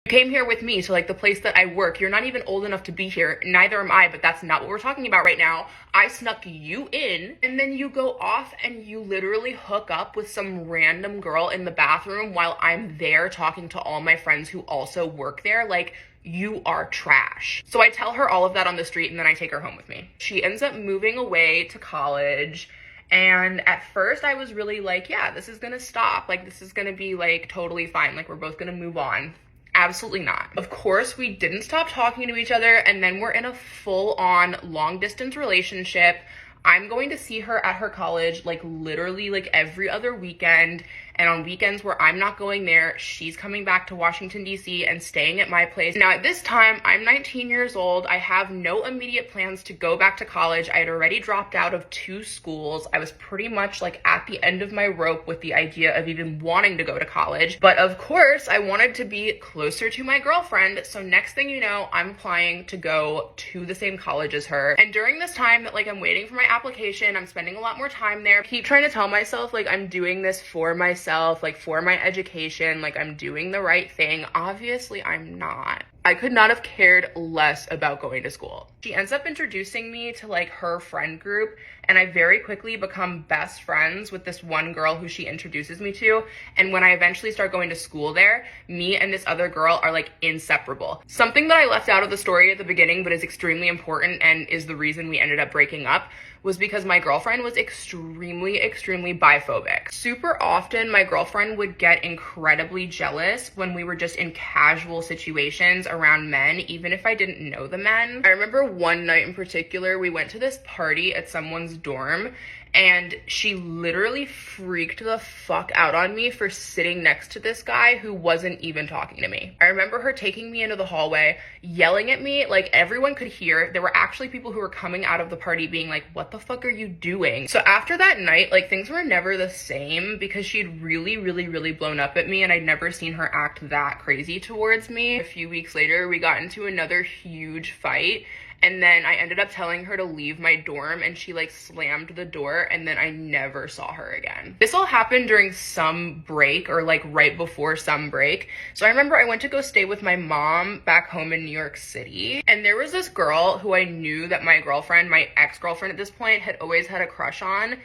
You came here with me to like the place that I work. You're not even old enough to be here. Neither am I, but that's not what we're talking about right now. I snuck you in, and then you go off and you literally hook up with some random girl in the bathroom while I'm there talking to all my friends who also work there. Like, you are trash. So I tell her all of that on the street, and then I take her home with me. She ends up moving away to college. And at first I was really like, yeah, this is gonna stop. Like, this is gonna be like totally fine. Like, we're both gonna move on. Absolutely not. Of course, we didn't stop talking to each other, and then we're in a full-on long-distance relationship. I'm going to see her at her college like literally like every other weekend, and on weekends where I'm not going there, she's coming back to Washington, D.C. and staying at my place. Now, at this time, I'm 19 years old. I have no immediate plans to go back to college. I had already dropped out of 2 schools. I was pretty much like at the end of my rope with the idea of even wanting to go to college. But of course, I wanted to be closer to my girlfriend. So next thing you know, I'm applying to go to the same college as her. And during this time that like I'm waiting for my application, I'm spending a lot more time there. I keep trying to tell myself like I'm doing this for myself, like for my education, like I'm doing the right thing. Obviously, I'm not. I could not have cared less about going to school. She ends up introducing me to like her friend group, and I very quickly become best friends with this one girl who she introduces me to. And when I eventually start going to school there, me and this other girl are like inseparable. Something that I left out of the story at the beginning, but is extremely important and is the reason we ended up breaking up, was because my girlfriend was extremely biphobic. Super often, my girlfriend would get incredibly jealous when we were just in casual situations around men, even if I didn't know the men. I remember one night in particular, we went to this party at someone's dorm, and she literally freaked the fuck out on me for sitting next to this guy who wasn't even talking to me. I remember her taking me into the hallway, yelling at me, like everyone could hear. There were actually people who were coming out of the party being like, what the fuck are you doing? So after that night, like things were never the same because she'd really blown up at me, and I'd never seen her act that crazy towards me. A few weeks later, we got into another huge fight. And then I ended up telling her to leave my dorm, and she like slammed the door, and then I never saw her again. This all happened during some break, or like right before some break. So I remember I went to go stay with my mom back home in New York City, and there was this girl who I knew that my girlfriend, my ex-girlfriend at this point, had always had a crush on.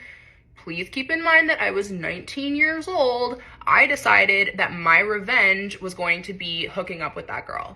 Please keep in mind that I was 19 years old. I decided that my revenge was going to be hooking up with that girl.